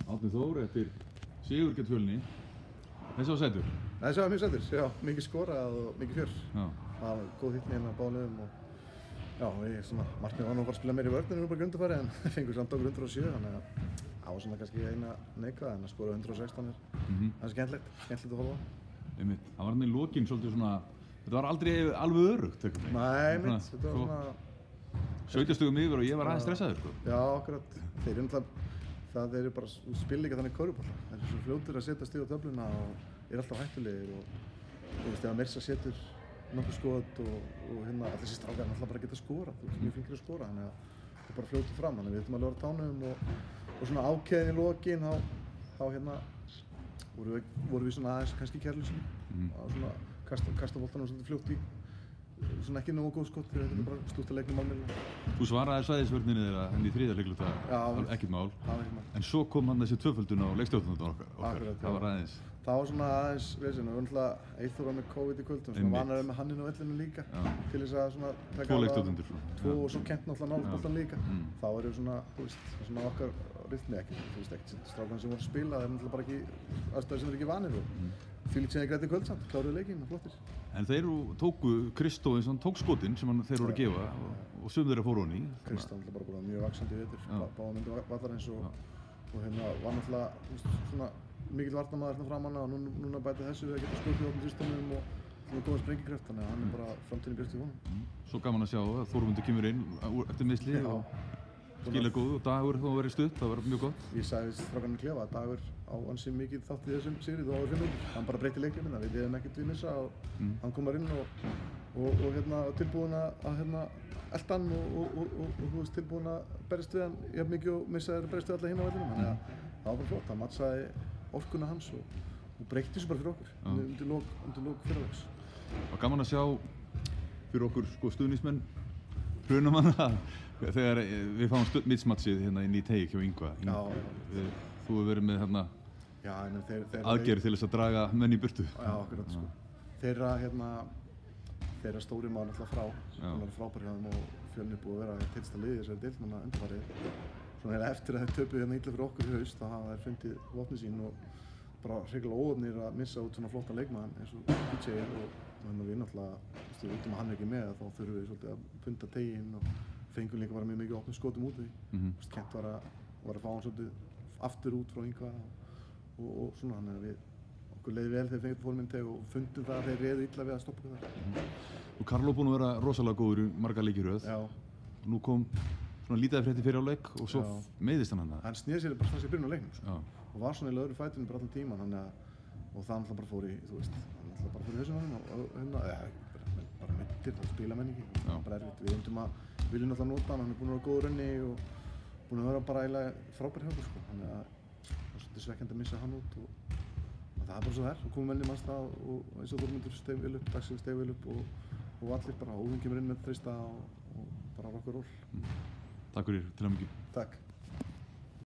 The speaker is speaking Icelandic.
Árni Þór eftir sigur gegn Fjölni. Þessi var sætur? Þessi var mjög sætur, já, mikið skorað og mikið fjör. Já. Það var góð hittni hérna á báðum liðum og já, markmið var nú bara að spila meira í vörðinu bara grundafæri en fengur samt okkur 107, þannig að það var svona kannski eina neikvæð en að skora 116 það er skemmtilegt að horfa á. Einmitt, það var hann í lokin svolítið svona, þetta var aldrei alveg öruggt eitthvað. Nei, einmitt, þetta var svona 17 stugum yfir og ég var aðeins stressaður sko. Já, akkurat, þeir eru bara spila líka þannig körfubolta. Þeir eru svo fljótir að setja stig á töfluna og eru alltaf hættulegir og þú veist, ef Mirza setur nokkuð skot og hérna, allir þessi strákar alltaf bara geta skorað, þú veist, mjög flinkir að skora, þannig að það er bara fljótið fram, þannig að við ætlum alveg að vera á tánum og svona ákveðin í lokin, þá hérna vorum við svona aðeins kannski í kærleysinu, svona kasta boltanum svolítið fljótt í, svona ekki nógu góð skot, þetta er bara stútt að leiknum almennilega. Þú svaraði svæðisvörninni þeirra henni í þriðja leikluta, ekkert mál, en svo kom hann þessi tvöföldun á leikstjórnunum okkar, það var aðeins. Það var svona aðeins vesinn og náttúrulega Eyþór var með COVID í kvöld og svona vanar með hann inn á vellinu líka til þess að svona taka tvo leikstjórnundur og svo Kent náttúrulega nálboltan líka. Þá eru svona, þú veist, svona okkar rytmi ekki, þú veist, ekkert strákan sem voru að spila, það er náttúrulega bara ekki aðstæður sem eru ekki vanir og fylgir síðan greitt í kvöld samt, kláruðu leikinn og flottir. En þeir tóku Kristó eins og hann tók skotin sem þeir voru að gefa og sum þeirra fór honni. Kristó náttúrulega bara mjög vaxandi í vetur, báða myndir vallarins og hérna var náttúrulega svona mikill varnarmaður hérna framan og núna bæta þessu við að geta skotið á opnum systemum og svona góða sprengikraft, þannig að hann er bara framtíðin björt í honum. Svo gaman að sjá að Þórmundur kemur inn eftir meiðsli og skila góð og Dagur þó að vera stutt, það var mjög gott. Ég sagði strákarnir klefa að Dagur á ansi mikið þátt í þessum sigri þó að við finnum út. Hann bara breytti leiknum hérna, við liðum ekkert við Mirza og hann komar inn og hérna tilbúinn að elta hann og þú veist tilbúinn að berjast við hann jafn mikið og Mirza er berjast við alla hinn á vellinum, þannig að það var bara flott, hann matsaði orkuna hans og breytti þessu bara fyrir okkur undir lok fyrralegs. Og gaman að sjá fyrir okkur sko stuðningsmenn hrunamanna þegar við fáum mitsmatsið hérna inn í teig hjá Yngva. Þú hefur verið með hérna aðgerð til þess að draga menn í burtu. Já, akkurat sko. Þeirra stóri maður náttúrulega frá, hann var frábær hjá þeim og Fjölnir búið að vera tilsta liði þessari deild núna undanfarið. Svona heila eftir að þeir töpuðu hérna illa fyrir okkur í haust, þá hafa þeir fundið vopnið sín og bara hrigalega óöfnir að missa út svona flottan leikmann eins og DJ og þannig að við náttúrulega, út að hann er ekki með, þá þurfum við svolítið að punda teginn og fengum líka bara mjög mikið opnum skotum út því. Kent var að fá hann svolítið aftur út frá Yngva og svona, þannig að okkur leiði vel þegar fengið fórum inn teg og fundum það að þeir réðu illa við að stoppa okkur þar. Og Karlo búinn að vera rosalega góður í marga leiki í röð. Já. Nú kom svona lítaði frétti fyrir á leik og svo meiðist hann hana. Hann snéði sér bara strax í byrjun á leiknum og var svona í öðru fætinu bara allan tíman og það náttúrulega bara fór í, þú veist, hann náttúrulega bara fór í hausinn á hann og bara meiddir, það spila menn ekki, það var bara erfitt. Við viljum náttúrulega nota hann er búinn að vera góður önni og búinn að vera bara eiginlega frábær hjá okkur sko, þannig að það var svolítið svekkjandi að missa hann út og það er bara svo þær og komum menn í mannstað og eins og Þórmundur steig vel upp, Dagsson steig vel upp og allir bara, Óðinn kemur inn með þrista og bara rock og roll. Takk fyrir, til hamingju. Takk.